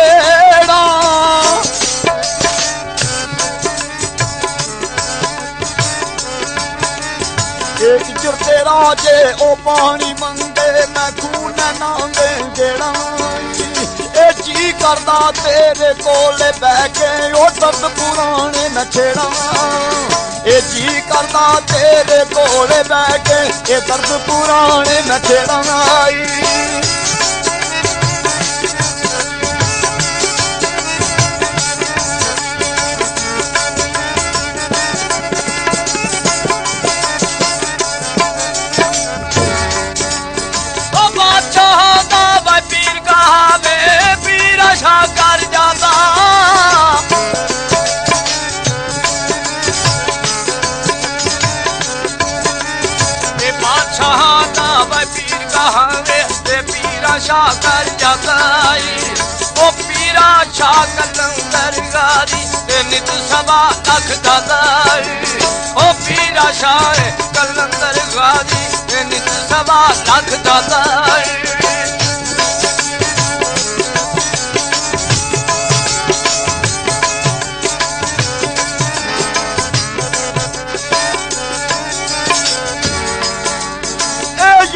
छेड़ा एक जुरते राजे ओ पानी मंगे मैं खून नांगे जेड़ा ए जी करदा तेरे कोले बह के ओ दर्द पुराने न छेड़ा ए जी करदा तेरे कोले बह के ए दर्द पुराने न छेड़ा कर जाता बादशाह दा पीर कहावे पीरा शाह कर जाता वो पीरा शाह कलंदर गादी नित सवा लख दादा ओ पीरा शाह कलंदर गादी नित सवा लख दादा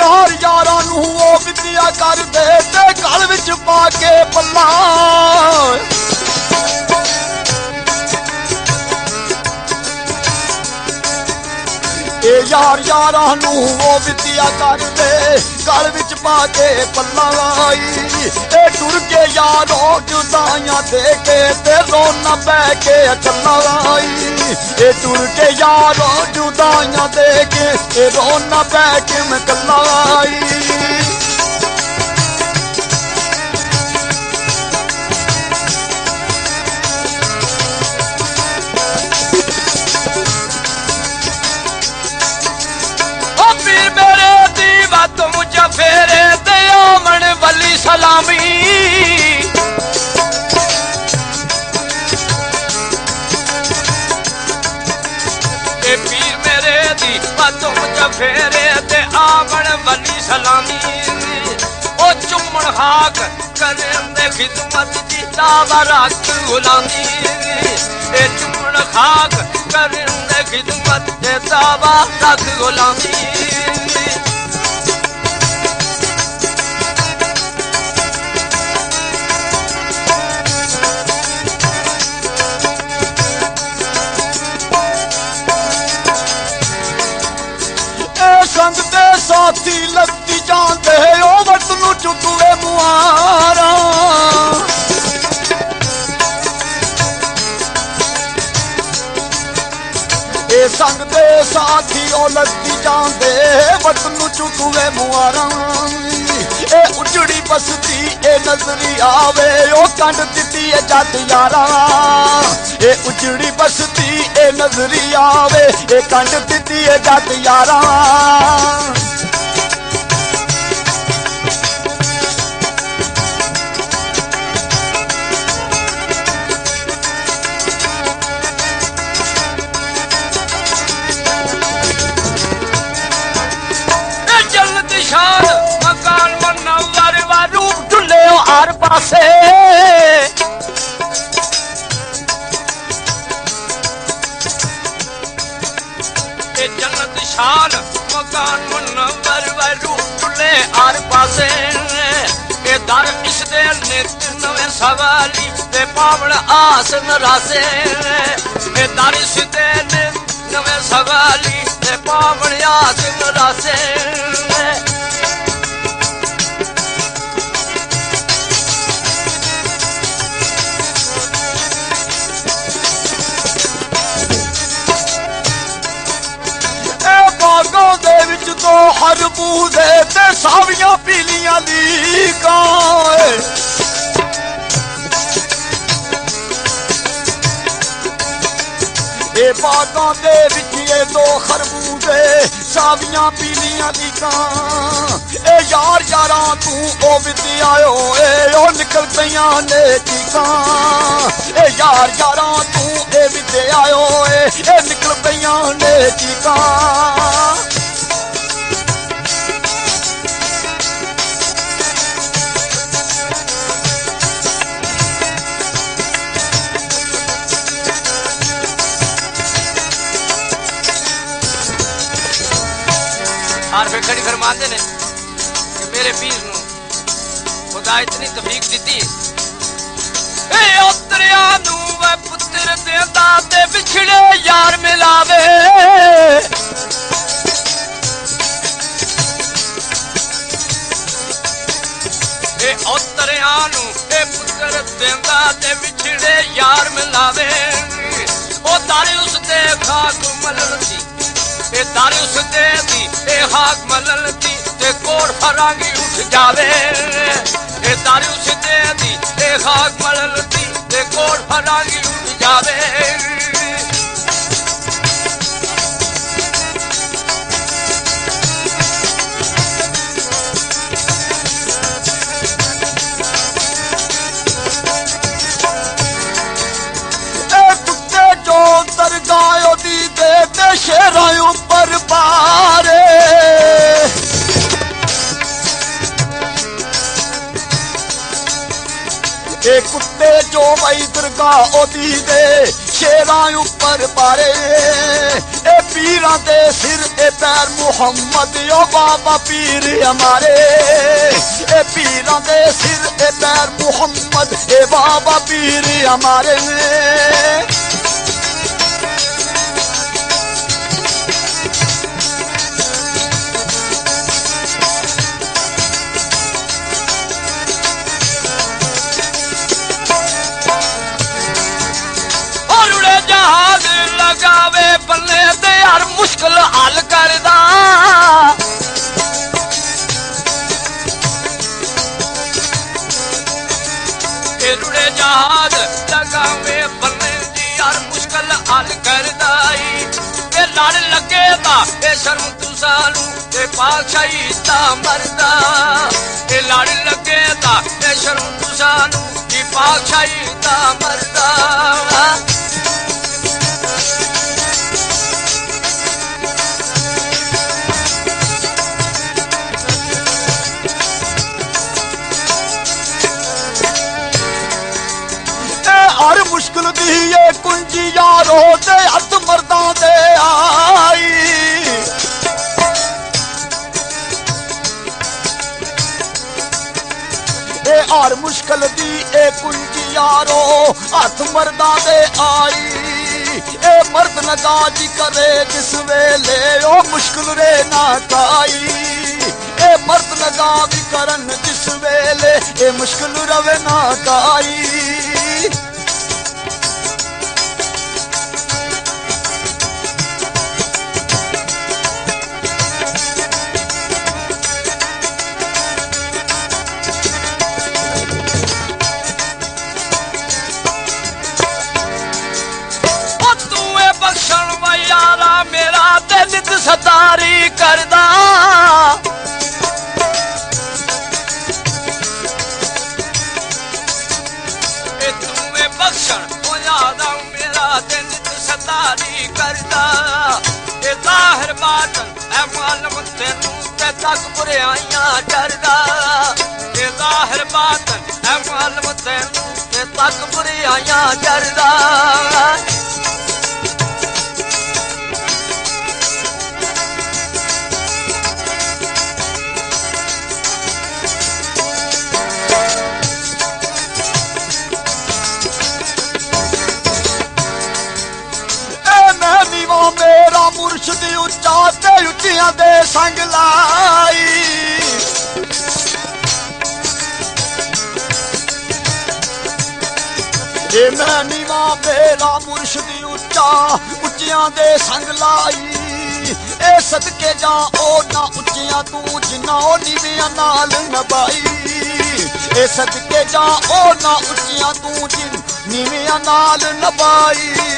यार यारा नू ओ विद्या कर दे ते गल विच पा के पल्ला ए यार यारा नू ओ विद्या कर दे गल विच पा के पल्ला ए टुर के यारो जुदाइयां दे के ते रोना बह के चला ए टुर के यारो जुदाइयां दे के ए रोना बह के मैं कल्ला मुझे फेरे ते आमन वली सलामी ए पीर मेरे दी मुझे फेरे ते आमन वली सलामी ओ चुम्मन हाक करें दे खिदमत दी दावा रख गुलामी ए चुम्मन हाक करें दे खिदमत दे दावा रख गुलामी संग दे साथी लगती जानते ओ वट नू चुकवे मुआरा ए संग दे साथी ओ लगती जानते वट नू चुकवे मुआरा ए उजड़ी बसती ए नजरी आवे ओ कंड दिती ए जद यारा ए उजड़ी बसती ए नजरी आवे ए कंड दिती ए जद यारा मकान मनवर वा रूप ढुले हर पासे जन्नत शान मकान मनवर वा रूप ढुले हर पासे दर इसदे नित नवे सवाली ते पावण आस नरासे दर इसदे नित नवे सवाली ते पावण आस नरासे बागों दे विच तो हर बूदे ते सावियां पीलियां दी गाए ए बागों दे विच ये दो खरबूजे सावियां पीलियां दी गां ए यार यारा तू ओ विद्या ए ओ निकल पईयां ने चीकां ए यार यारा तू ए विद्या ए निकल पईयां ने चीकां आरफे खड़ी फरमाते ने कि मेरे पीर नू खुदा इतनी तफीक दी उतरिया नू वे पुत्र देंदा ते बिछड़े यार मिलावे उतरिया नू पुत्र देंदा ते बिछड़े यार मिलावे ओ तारे उस दे खाक मललती ए तारे उस दे दी ए खाक मललती ते कोड़ फरांगी उठ जावे ए तारे उस दे दी ए खाक मललती ते कोड़ फरांगी उठ जावे दरगाह दी दे शेरा ऊपर पारे ए कुत्ते जो वही दरगाह दी दे शेरा ऊपर पारे ए पीरा दे सिर ए पैर मुहम्मद ओ बाबा पीर हमारे ए पीरा दे सिर ए पैर मुहम्मद ए बाबा पीर हमारे लगावे बल्ले ते हर मुश्किल हल करदा रुड़े जहाज लगावे बल्ले दी हर मुश्किल हल करदा ए लड़ लगे दा ए शर्म तुसानू ए पाशाही दा मरदा ए लड़ लगे दा ए शर्म तुसानू ए पाशाही दा मरदा हर मुश्किल दी ये कुंजी यारो ते हथ मर्दा दे आई ए हर मुश्किल दी ए कुंजी यारो हथ मर्दा दे आई ए मर्द लगा जी करे जिस वेले ओ मुश्किल रे ना काई ए मर्द लगा भी करन जिस वेले ए मुश्किल रवे ना काई मेरा दिल सतारी करदा तूं बख्शण ओ यादा मेरा दिल सतारी करदा ए ज़ाहिर बातन ऐ मालूम तेनू ते तक बुराइयां डरदा ए ज़ाहिर बातन ऐ मालूम तेनू ते तक बुराइयां डरदा मेरा मुर्शद उच्चा ते उच्चियां दे संग लाई ए मैं नीवा मेरा मुर्शद उच्चा उच्चियां दे संग लाई ए सदके जा ओ ना उच्चियां तू जिन्ना ओ नीवियां नाल नभाई ए सदके जा ओ ना उच्चियां तू जिन नीवियां नाल नभाई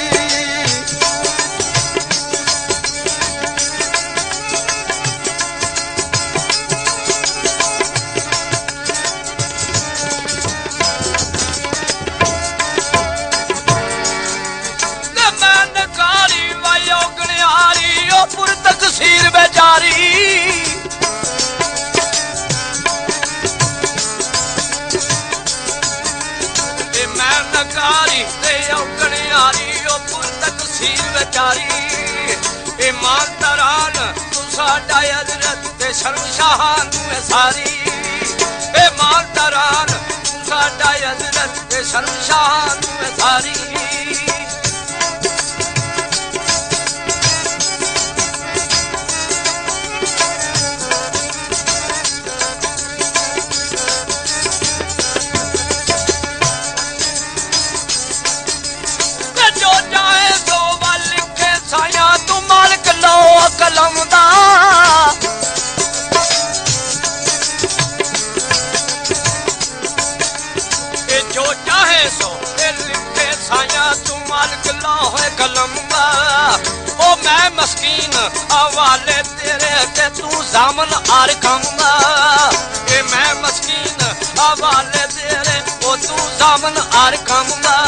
तकसीर बेजारी मैं नकारी औगणियारी ओ पुर तकसीर बेचारी ईमान दरान ਸਾਡਾ ਹਜ਼ਰਤ ਤੇ ਸ਼ਰਮਸ਼ਾਹਾਂ ਨੂੰ ਸਾਰੀ ਇਹ ਮਾਨਦਾਰਾਂ ਤੂੰ ਸਾਡਾ ਹਜ਼ਰਤ ਤੇ ਸ਼ਰਮਸ਼ਾਹਾਂ ਨੂੰ ਸਾਰੀ ਜੋ ਚਾਹੇ ਸੋ ਵੱਲ ਲਿਖੇ ਸਾਇਆ ਤੂੰ ਮਾਲਕ ਲਓ ਕਲਮ ਦਾ ਇਹ ਜੋ ਚਾਹੇ ਸੋ ਲਿਖੇ ਸਾਇਆ ਤੂੰ ਮਾਲਕ ਲਓ ਕਲਮ ਦਾ ਉਹ ਮੈਂ ਮਸਕੀਨ ਹਵਾਲੇ ਤੇਰੇ ਤੇ ਤੂੰ ਜ਼ਾਮਨ ਹਰ ਕੰਮ ਦਾ ਇਹ ਮੈਂ ਮਸਕੀਨ ਹਵਾਲੇ ਤੇਰੇ ਉਹ ਤੂੰ ਜ਼ਾਮਨ ਹਰ ਕੰਮ ਦਾ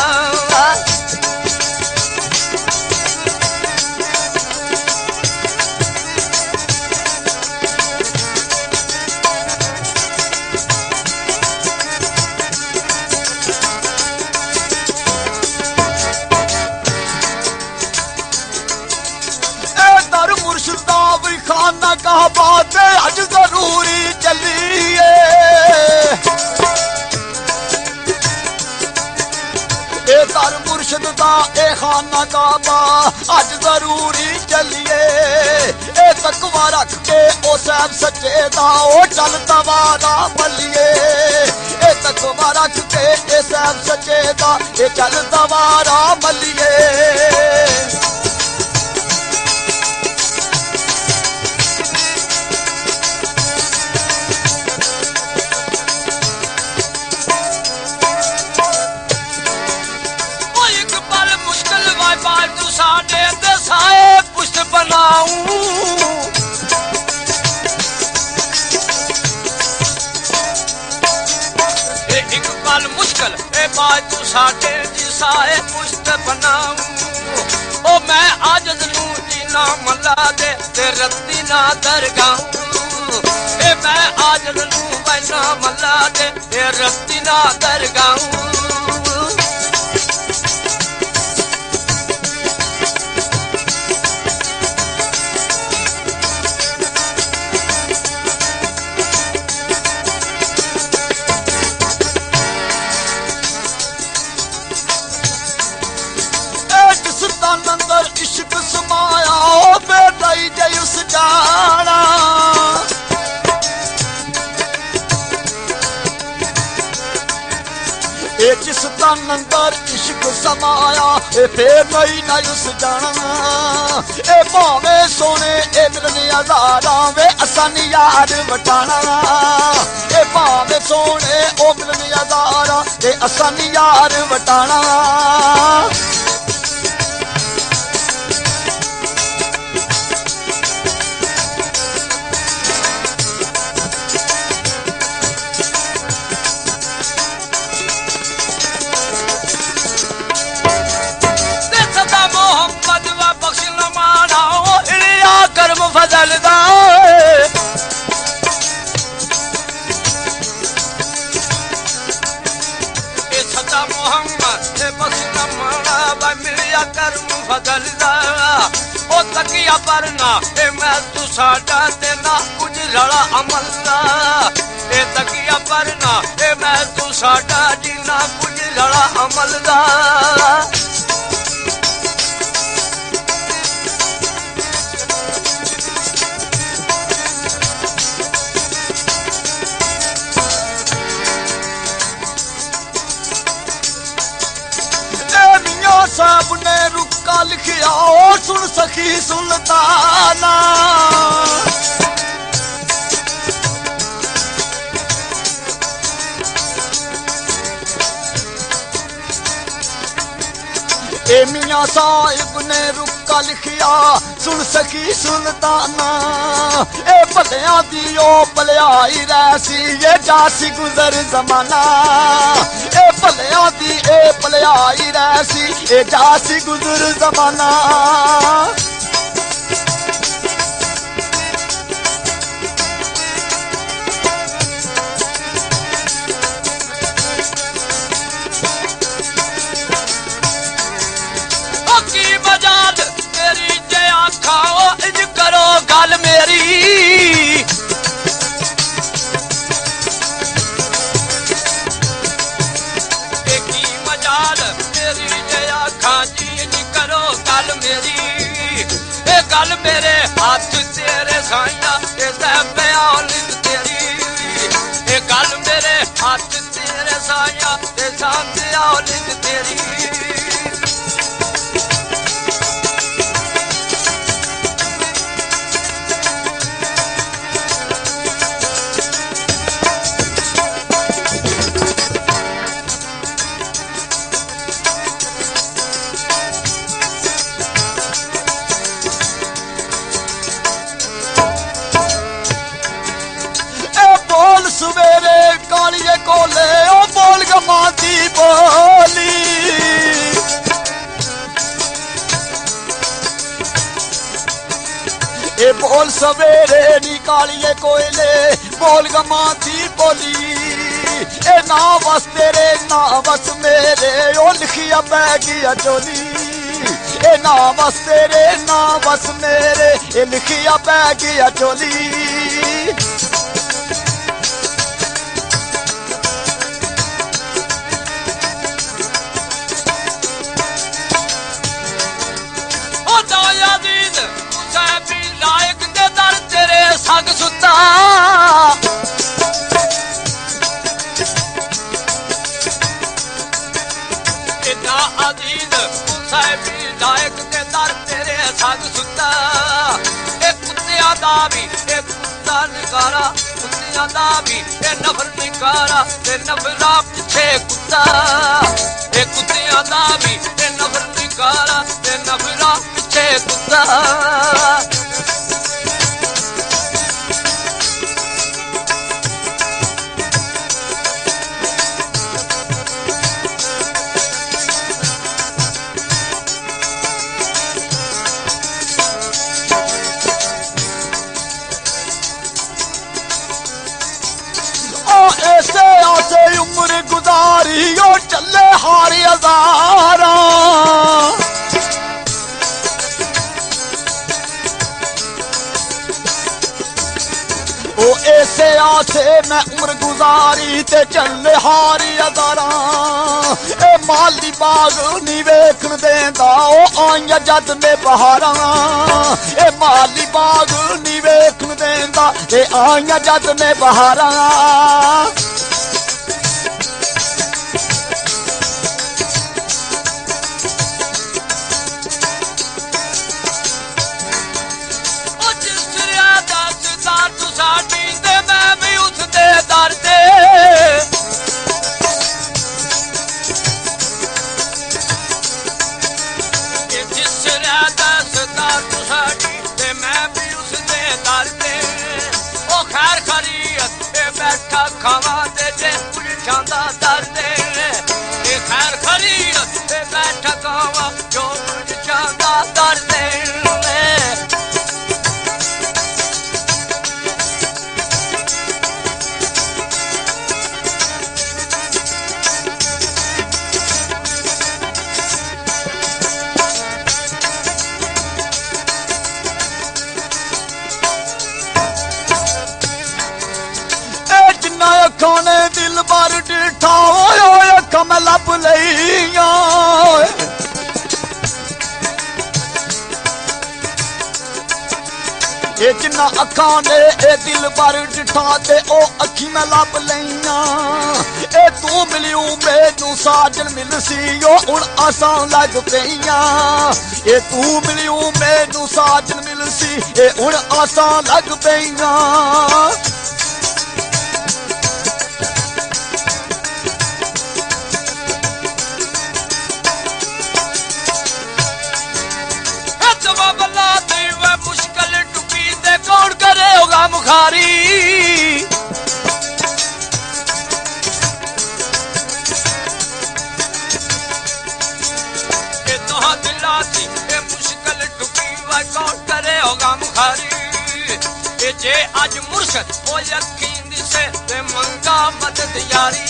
खाना कहा बात है अज जरूरी चलिए ए दर मुर्शद दा ए खाना काबा अज जरूरी चलिए ए तकवा रख के ओ साहब सच्चे दा ओ चल तवारा बलिए ए तकवा रख के ए साहब सच्चे दा ए चल तवारा बलिए साडे ते साए पुष्ट बनाऊं एक पल मुश्किल ए बात तू साडे जी साए पुष्ट बनाऊं ओ मैं आजद नू जीना मल्ला दे ते रत्ती ना दरगाऊं ए मैं आजद नू बैना मल्ला दे ते रत्ती ना दरगाऊं अंदर इश्क समाया ओ बेटा जय उस जाना ए जिस तन अंदर इश्क समाया ए फिर नहीं ना उस जाना ए भावे सोने ए मिलने हजारा वे असानी यार वटाना ए भावे सोने ओ मिलने हजारा ए असानी यार वटाना फजलदा ए सदा मोहम्मद ए बख्शना माना बा मिलिया करम फजलदा ओ तकिया परना ए मैं तू साडा ते ना कुछ लड़ा अमल दा ए तकिया परना ए मैं तू साडा जी ना कुछ लड़ा अमल दा साहब ने रुका लिखिया ओ सुन सखी सुल्ताना ए मियां साहिब ने रुका लिखिया सुन सखी सुल्ताना ए भलिया दी ओ भलियाई रैसी ये जासी गुजर जमाना ए भलिया दी ए भलियाई रैसी ए जासी गुजर जमाना मेरी गल मेरे हाथ तेरे साइया बयानित तेरी ये गल मेरे हाथ तेरे साइया बयानित तेरी सवेरे कालिए कोले ओ बोल गमाती बोली ए बोल सवेरे नी कालिए कोयले बोल गमाती बोली ए ना बस तेरे ना बस मेरे ओ लिखिया बह गया चोली ए ना बस तेरे ना बस मेरे ए लिखिया बह गया चोली सग सुता इतना अजीज हुसैन लायक के दर तेरे सग सुता एक कुत्तिया दा भी एक कुत्ता निकारा कुत्तिया दा भी नफर निकारा ते नफरा पिछे कुत्ता एक कुत्तिया दा भी नफर निकारा ते नफरा पिछे कुत्ता ऐसे आसे उम्र गुजारी ओ चले हारी हजारा ओ ऐसे आसे मैं उम्र गुजारी ते चले हारी हजारा ए माली बाग नी वेखन देंदा ओ आइया जद में बहारा ए माली बाग नी वेखन देंदा ए आइया जद में बहारा खावा दे जे उलझांदा दर्दे ए खैर खरीद ते बैठा खावा जो उलझांदा दर्दे खाने दिल बार डिठा कम लब लिया ये जिन्ना अखा ने ए दिल बार डिठा ते ओ अखी में लब लिया ए तू मिलियो मैनू साजन मिलसी ओ हुण आसां लग पईया ए तू मिलियो मैनू साजन मिलसी ए हुण आसां लग पईया कौन करे होगा मुखारी ये तो दिला सी ये मुश्किल टुकी वा कौन करे होगा मुखारी ये जे आज मुर्शद ओ यकीन से ते मंगा मदद यारी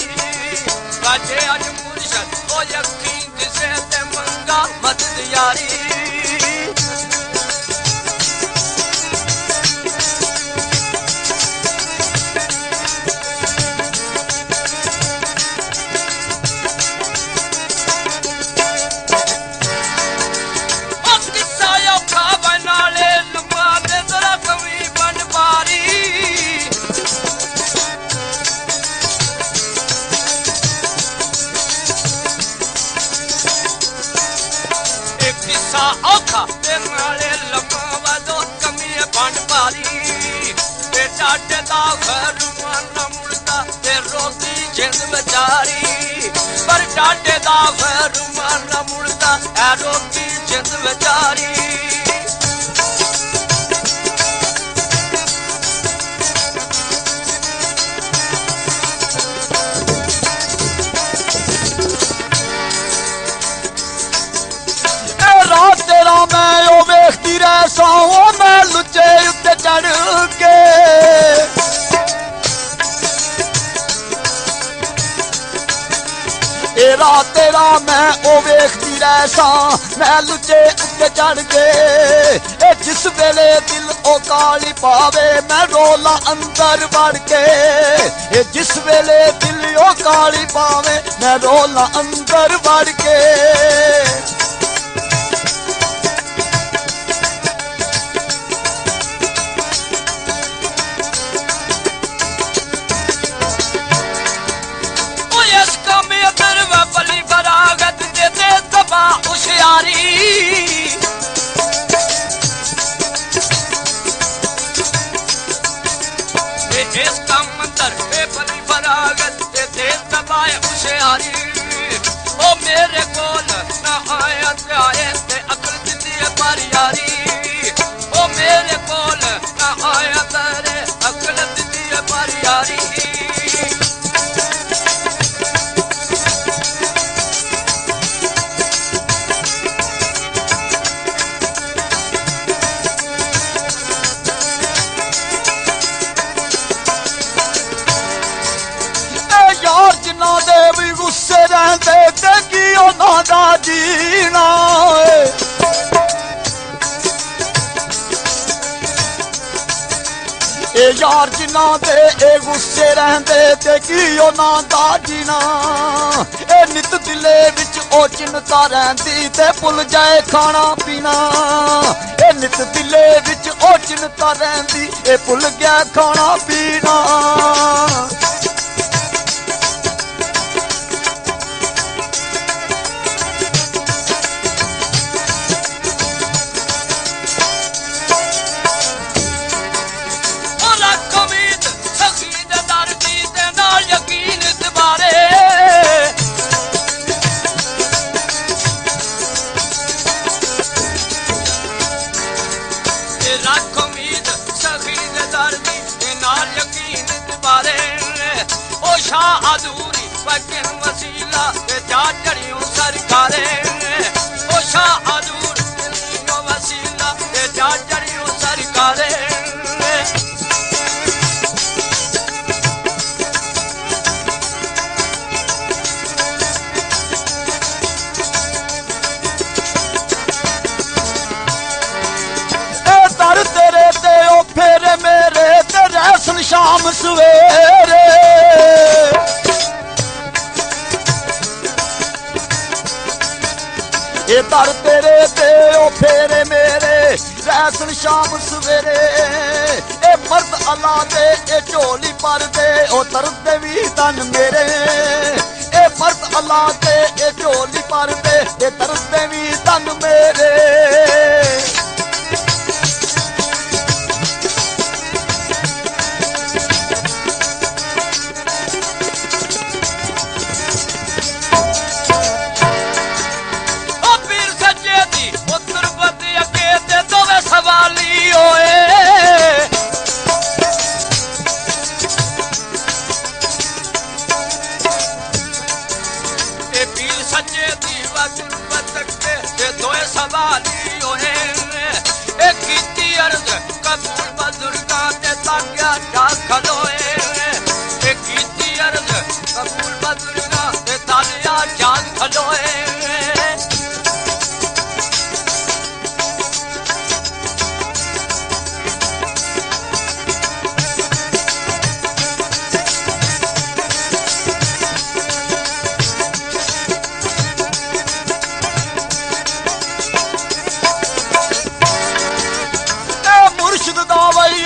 जे आज मुर्शद ओ यकीन से ते मंगा मदद यारी टाटे दा फरमान मुड़दा ते रोती जिंद बेचारी पर टाटे दा फरमान मुड़दा ए रोती जिंद बेचारी तेरा मैं ओ वेखती रह साओ मैं लुच्चे उत्ते चढ़ के रात तेरा मैं ओ वेखती रह सा मैं लुच्चे उत्ते चढ़ के जिस वेले दिल ओ काली पावे मैं रोला अंदर बढ़ के जिस वेले दिल ओ काली पावे मैं रोला अंदर बढ़ के मेरे कोल ना आया आए ते अकल दी पर यारी ओ मेरे कोल ना आया तेरे अकल दी पर यारी यार जिन्ना दे भी गुस्से रहते ते की उन्हां दा जीना यार जिन्ना दे गुस्से रहते ते की उन्हां दा जीना नित दिले विच ओ चिंता रहंदी ते भुल जाए खाना पीना नित दिले विच ओ चिंता रहंदी भुल गया खाना पीना अधूरी वकिन वसीला जा चढ़ियों सरकारे ओ शाह अधूरी वसीला जा चढ़ियों सरकारे दर तेरे ते ओ फेरे मेरे ते रहसन शाम सवेरे दर तेरे ते ओ फेरे मेरे रहसन शाम सवेरे मर्द अल्लाह दे झोली पर दे ओ तरदे भी तन मेरे मर्द अल्लाह दे झोली पर दे तरदे भी तन मेरे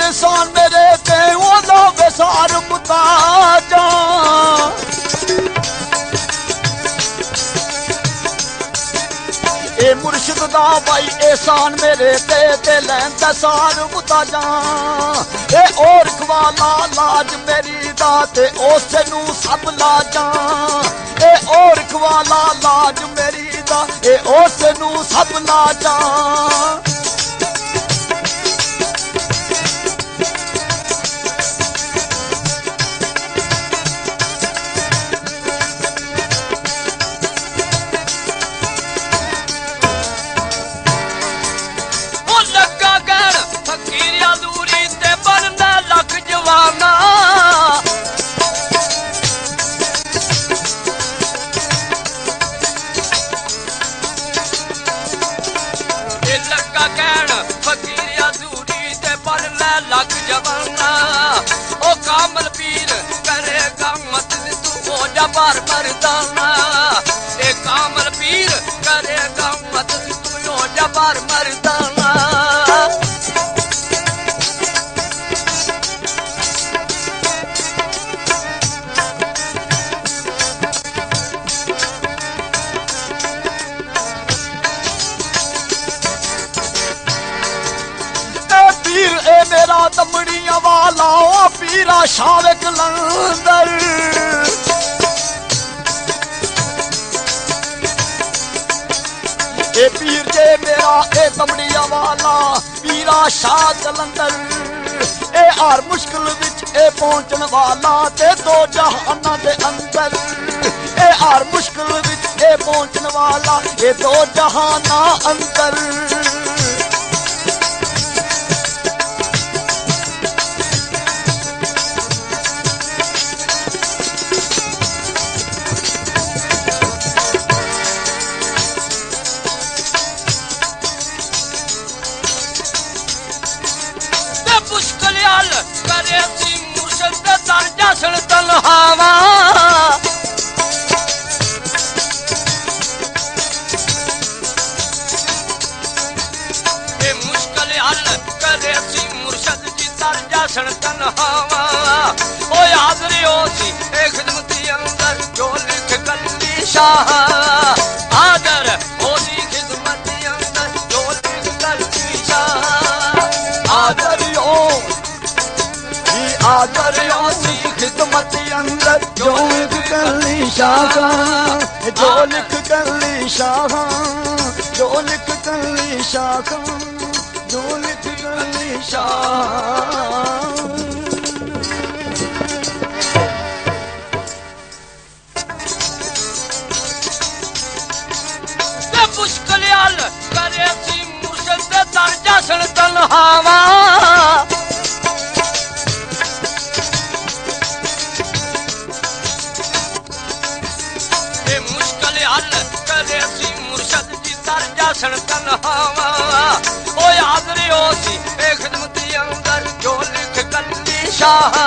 इंसान मेरे ते ओदा बेसार पुता जा ए मुर्शिद दा भाई एहसान मेरे ते लैंदा सार मुता जा ए और खवाला लाज मेरी दा ते उस नू सब ला जा ए और खवाला लाज मेरी दा ए उस नू सब ला जा लग जवाना ओ कामल पीर करेगा मत तू हो जा बार मरदाना ए कामल पीर करेगा मत तू हो जा बार मरदाना मेरा दमड़िया वाला ओ पीरा शाह कलंदर ए पीर जे मेरा ए दमड़िया वाला पीरा शाह कलंदर ए हर मुश्किल विच ए पहुंचन वाला ते दो जहाना दे अंदर ए हर मुश्किल विच ए पहुंचन वाला ए दो जहाना अंदर करे सी मुर्शद दर्जा सन तलहावा ए मुश्किल हल करे सी मुर्शद जी दर्जा सन तलहावा ओ हाज़री हो सी ए खिदमती अंदर जो लिख कल्ली शाह आदर हो सी खिदमती अंदर जो लिख कल्ली शाह आदर हो आदर सी खिदमत अंदर जो लिख कल्ली शाह जो लिख कल्ली शाह जो लिख कल्ली शाह जो लिख कल्ली शाह मुश्किल हल करे सी मुर्शद दर्जा सन तलहावा करे सी मुर्शद जी दर्जा सन तलहावा ओ हाज़री हो सी ए खिदमती अंदर जो लिख कल्ली शाह